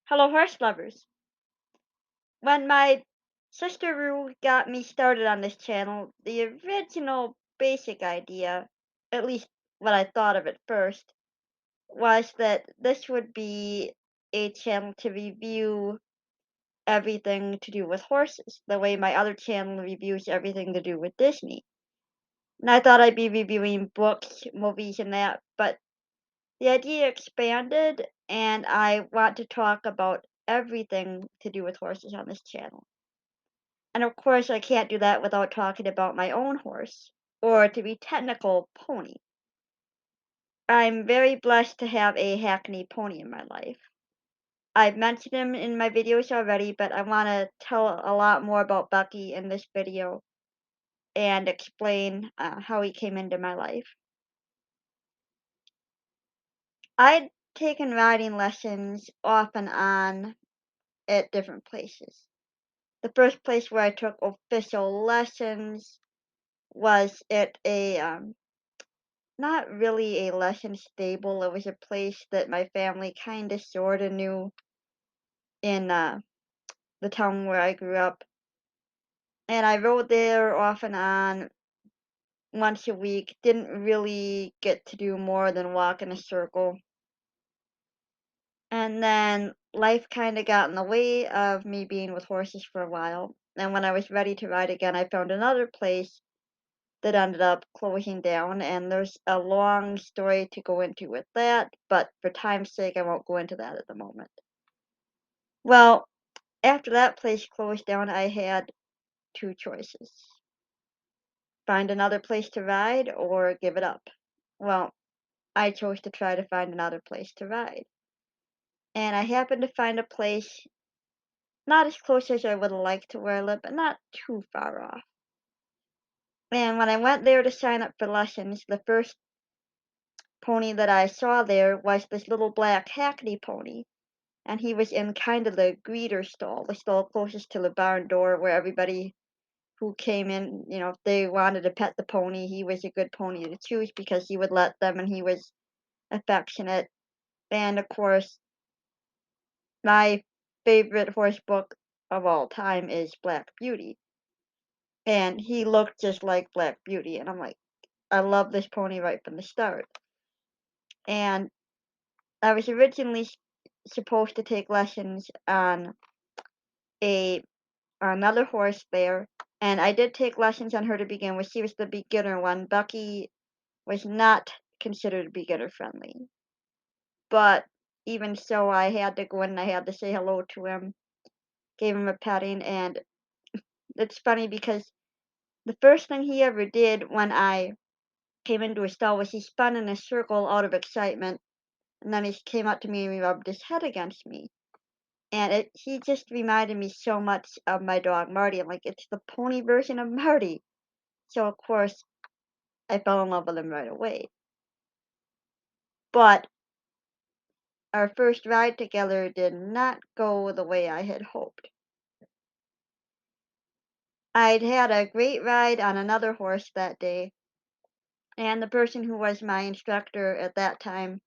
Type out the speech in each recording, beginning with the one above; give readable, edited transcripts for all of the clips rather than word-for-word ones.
Hello, horse lovers. When my sister Rue got me started on this channel, the original basic idea, at least what I thought of at first, was that this would be a channel to review everything to do with horses, the way my other channel reviews everything to do with Disney. And I thought I'd be reviewing books, movies, and that, but the idea expanded, and I want to talk about everything to do with horses on this channel. And of course, I can't do that without talking about my own horse, or to be technical, pony. I'm very blessed to have a Hackney pony in my life. I've mentioned him in my videos already, but I want to tell a lot more about Bucky in this video and explain how he came into my life. I'd taken riding lessons off and on at different places. The first place where I took official lessons was at a not really a lesson stable. It was a place that my family kind of sort of knew in the town where I grew up. And I rode there off and on once a week. Didn't really get to do more than walk in a circle. And then life kind of got in the way of me being with horses for a while. And when I was ready to ride again, I found another place that ended up closing down, and there's a long story to go into with that, but for time's sake, I won't go into that at the moment. Well, after that place closed down, I had two choices: find another place to ride or give it up. Well, I chose to try to find another place to ride. And I happened to find a place not as close as I would have liked to where I live, but not too far off. And when I went there to sign up for lessons, the first pony that I saw there was this little black Hackney pony, and he was in kind of the greeter stall, the stall closest to the barn door where everybody who came in, if they wanted to pet the pony, he was a good pony to choose because he would let them and he was affectionate. And of course, my favorite horse book of all time is Black Beauty. And he looked just like Black Beauty, and I'm like, I love this pony right from the start. And I was originally supposed to take lessons on a another horse there, and I did take lessons on her to begin with. She was the beginner one. Bucky was not considered beginner friendly, but even so, I had to go in and I had to say hello to him, gave him a petting, and it's funny because the first thing he ever did when I came into his stall was he spun in a circle out of excitement, and then he came up to me and he rubbed his head against me. And he just reminded me so much of my dog Marty. I'm like, it's the pony version of Marty. So of course I fell in love with him right away. But our first ride together did not go the way I had hoped. I'd had a great ride on another horse that day, and the person who was my instructor at that time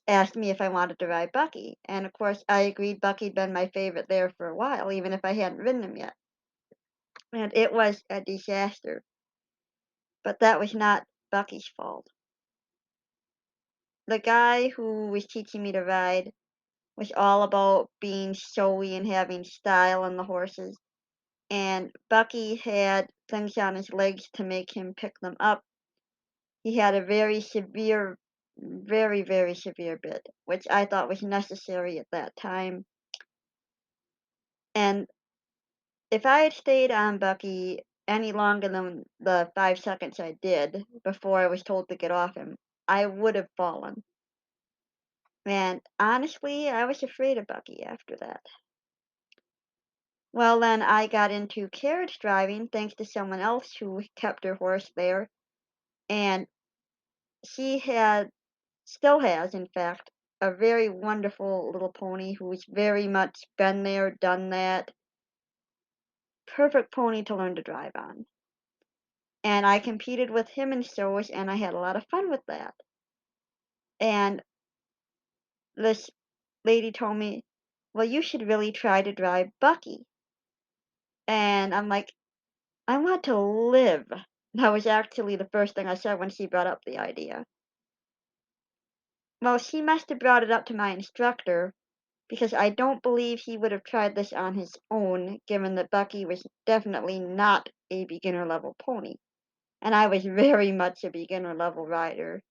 asked me if I wanted to ride Bucky. And of course I agreed. Bucky'd been my favorite there for a while, even if I hadn't ridden him yet. And it was a disaster. But that was not Bucky's fault. The guy who was teaching me to ride was all about being showy and having style on the horses. And Bucky had things on his legs to make him pick them up. He had a very severe, very, very severe bit, which I thought was necessary at that time. And if I had stayed on Bucky any longer than the 5 seconds I did before I was told to get off him, I would have fallen. And honestly, I was afraid of Bucky after that. Well, then I got into carriage driving thanks to someone else who kept her horse there. And she still has, in fact, a very wonderful little pony who's very much been there, done that. Perfect pony to learn to drive on. And I competed with him in shows, and I had a lot of fun with that. And this lady told me, "Well, you should really try to drive Bucky." And I'm like, "I want to live." That was actually the first thing I said when she brought up the idea. Well, she must have brought it up to my instructor because I don't believe he would have tried this on his own, given that Bucky was definitely not a beginner level pony. And I was very much a beginner level rider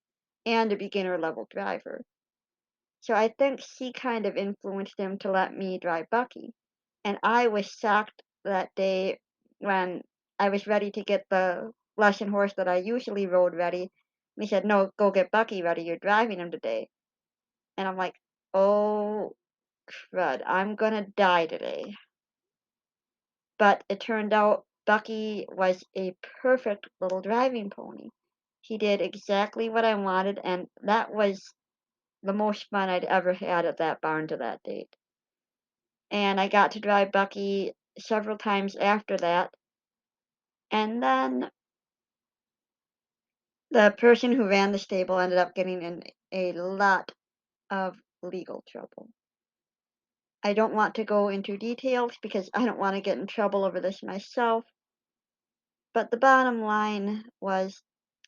and a beginner level driver. So I think she kind of influenced him to let me drive Bucky. And I was shocked that day when I was ready to get the lesson horse that I usually rode ready. And he said, "No, go get Bucky ready. You're driving him today." And I'm like, "Oh, crud. I'm going to die today." But it turned out Bucky was a perfect little driving pony. He did exactly what I wanted, and that was the most fun I'd ever had at that barn to that date. And I got to drive Bucky several times after that. And then the person who ran the stable ended up getting in a lot of legal trouble. I don't want to go into details because I don't want to get in trouble over this myself, but the bottom line was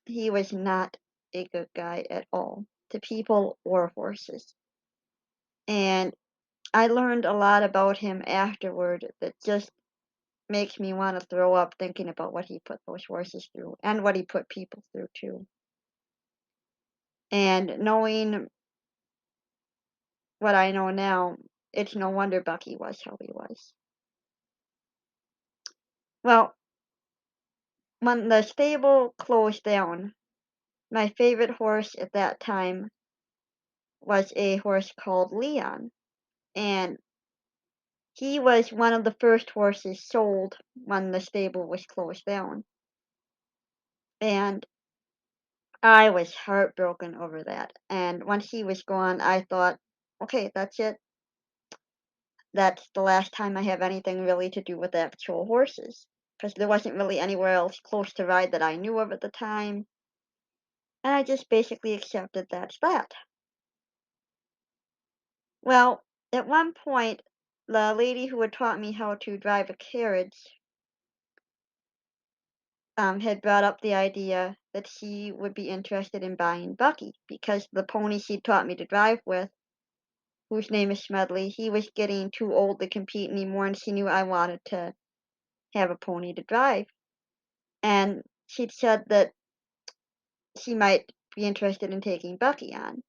he was not a good guy at all to people or horses. And I learned a lot about him afterward that just makes me want to throw up thinking about what he put those horses through and what he put people through too. And knowing what I know now, it's no wonder Bucky was how he was. Well, when the stable closed down, my favorite horse at that time was a horse called Leon. And he was one of the first horses sold when the stable was closed down. And I was heartbroken over that. And once he was gone, I thought, okay, that's it. That's the last time I have anything really to do with actual horses. Because there wasn't really anywhere else close to ride that I knew of at the time. And I just basically accepted that's that. Well, at one point, the lady who had taught me how to drive a carriage had brought up the idea that she would be interested in buying Bucky because the pony she taught me to drive with, whose name is Smedley, he was getting too old to compete anymore, and she knew I wanted to have a pony to drive. And she'd said that she might be interested in taking Bucky on,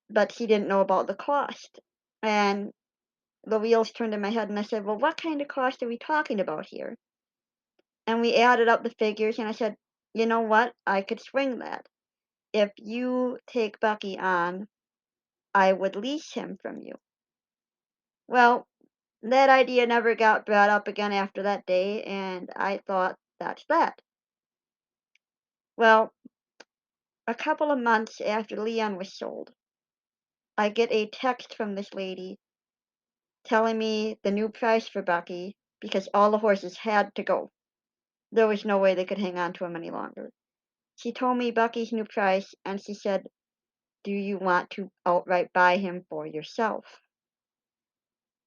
but she didn't know about the cost. And the wheels turned in my head, and I said, "Well, what kind of cost are we talking about here?" And we added up the figures, and I said, "You know what? I could swing that. If you take Bucky on, I would lease him from you." Well, that idea never got brought up again after that day, and I thought, that's that. Well, a couple of months after Leon was sold, I get a text from this lady telling me the new price for Bucky because all the horses had to go. There was no way they could hang on to him any longer. She told me Bucky's new price, and she said, "Do you want to outright buy him for yourself?"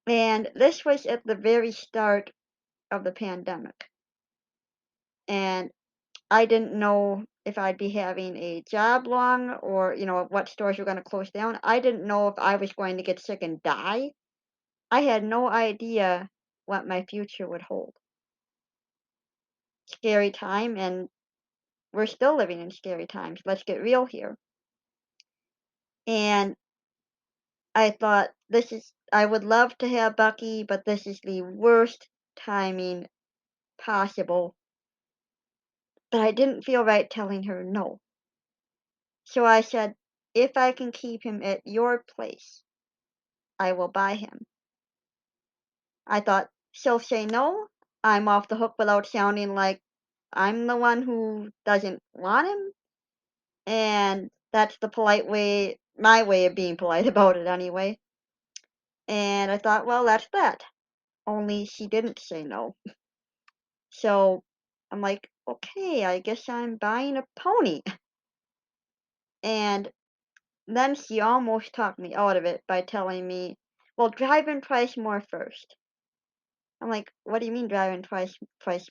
And this was at the very start of the pandemic. And I didn't know if I'd be having a job long or, what stores were going to close down. I didn't know if I was going to get sick and die. I had no idea what my future would hold. Scary time, and we're still living in scary times. Let's get real here. And I thought, I would love to have Bucky, but this is the worst timing possible. But I didn't feel right telling her no. So I said, if I can keep him at your place, I will buy him. I thought, she'll say no. I'm off the hook without sounding like I'm the one who doesn't want him. And that's the polite way, my way of being polite about it anyway. And I thought, well, that's that. Only she didn't say no. So I'm like, okay, I guess I'm buying a pony. And then she almost talked me out of it by telling me, "Well, drive him twice more first." I'm like, "What do you mean driving twice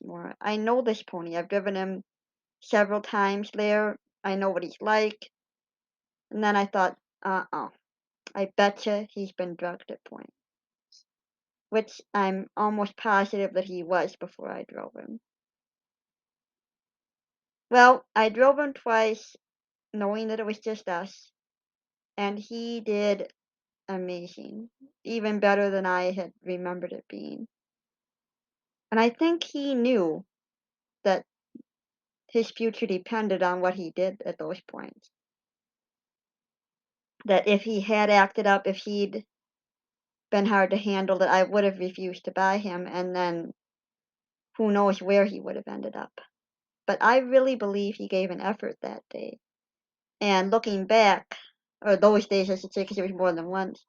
more? I know this pony. I've driven him several times there. I know what he's like." And then I thought, uh-uh, I betcha he's been drugged at point, which I'm almost positive that he was before I drove him. Well, I drove him twice, knowing that it was just us, and he did amazing, even better than I had remembered it being. And I think he knew that his future depended on what he did at those points. That if he had acted up, if he'd been hard to handle, that I would have refused to buy him, and then who knows where he would have ended up. But I really believe he gave an effort that day. And looking back, or those days I should say, because it was more than once,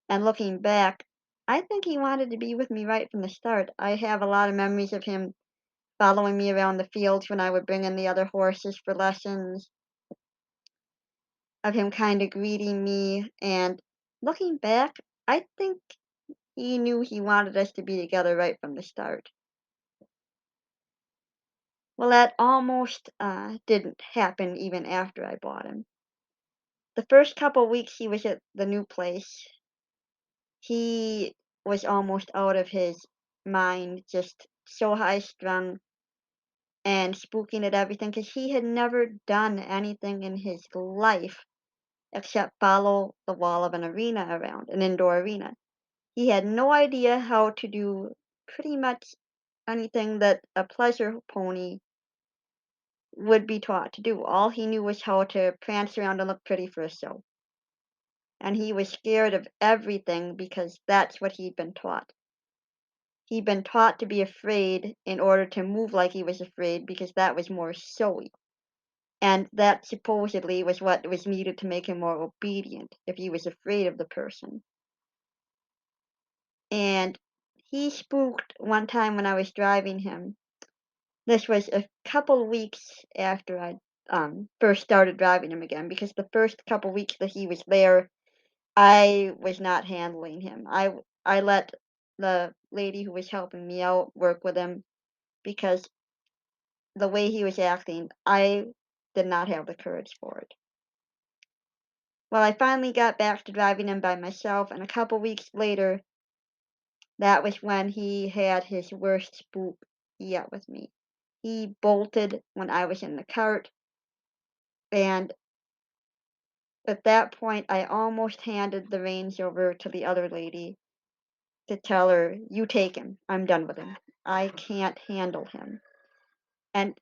and looking back, I think he wanted to be with me right from the start. I have a lot of memories of him following me around the fields when I would bring in the other horses for lessons, of him kind of greeting me. And looking back, I think he knew he wanted us to be together right from the start. Well, that almost didn't happen even after I bought him. The first couple weeks he was at the new place, he was almost out of his mind, just so high strung and spooking at everything because he had never done anything in his life except follow the wall of an arena around, an indoor arena. He had no idea how to do pretty much anything that a pleasure pony would be taught to do. All he knew was how to prance around and look pretty for a show. And he was scared of everything because that's what he'd been taught. He'd been taught to be afraid in order to move like he was afraid because that was more showy. And that supposedly was what was needed to make him more obedient if he was afraid of the person. And he spooked one time when I was driving him. This was a couple weeks after I first started driving him again because the first couple weeks that he was there, I was not handling him. I let the lady who was helping me out work with him because the way he was acting, I did not have the courage for it. Well, I finally got back to driving him by myself, and a couple weeks later, that was when he had his worst spook yet with me. He bolted when I was in the cart, and at that point, I almost handed the reins over to the other lady to tell her, "You take him. I'm done with him. I can't handle him." And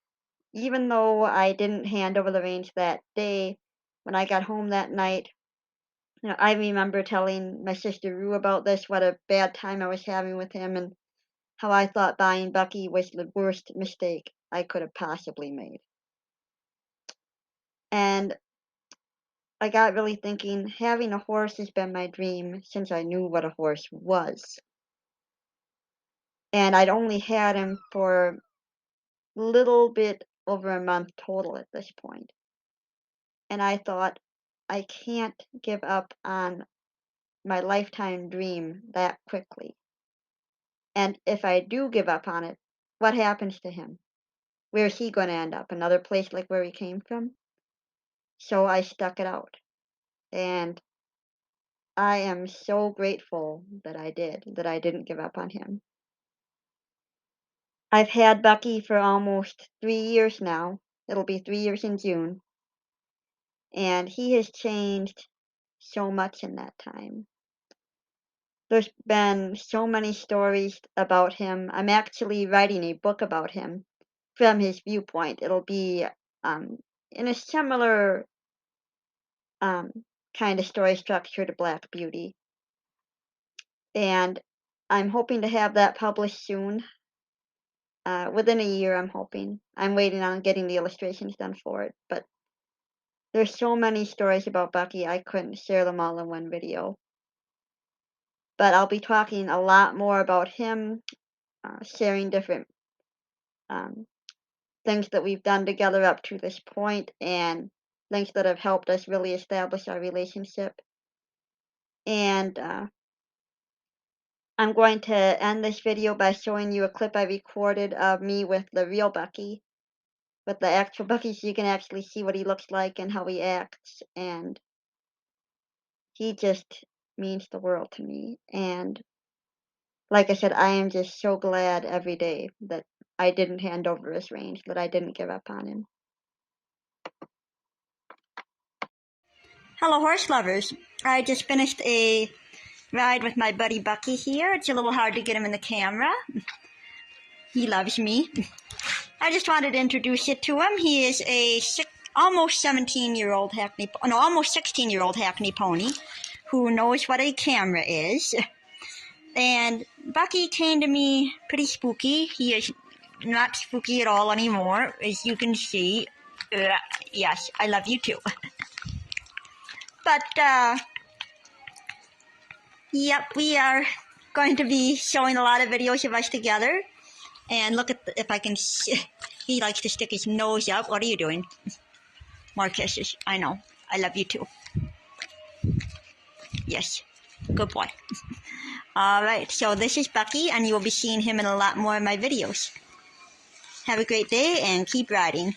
even though I didn't hand over the reins that day, when I got home that night, I remember telling my sister Rue about this, what a bad time I was having with him, and how I thought buying Bucky was the worst mistake I could have possibly made. And I got really thinking, having a horse has been my dream since I knew what a horse was. And I'd only had him for a little bit over a month total at this point. And I thought, I can't give up on my lifetime dream that quickly. And if I do give up on it, what happens to him? Where's he going to end up? Another place like where he came from? So I stuck it out. And I am so grateful that I did, that I didn't give up on him. I've had Bucky for almost 3 years now. It'll be 3 years in June. And he has changed so much in that time. There's been so many stories about him. I'm actually writing a book about him from his viewpoint. It'll be um, in a similar um, kind of story structure to Black Beauty. And I'm hoping to have that published soon. Within a year, I'm hoping. I'm waiting on getting the illustrations done for it. But there's so many stories about Bucky, I couldn't share them all in one video. But I'll be talking a lot more about him, sharing different um, things that we've done together up to this point, and things that have helped us really establish our relationship. And I'm going to end this video by showing you a clip I recorded of me with the real Bucky, with the actual Bucky, so you can actually see what he looks like and how he acts. And he just means the world to me. And like I said, I am just so glad every day that I didn't hand over his reins, that I didn't give up on him. Hello, horse lovers. I just finished a ride with my buddy Bucky here. It's a little hard to get him in the camera. He loves me. I just wanted to introduce you to him. He is a almost 17-year-old Hackney, no, almost 16-year-old Hackney pony who knows what a camera is. And Bucky came to me pretty spooky. He is not spooky at all anymore, as you can see. Yes, I love you too. But, yep, we are going to be showing a lot of videos of us together. And look at if I can he likes to stick his nose up. What are you doing? More kisses. I know. I love you too. Yes. Good boy. All right. So this is Bucky, and you will be seeing him in a lot more of my videos. Have a great day, and keep riding.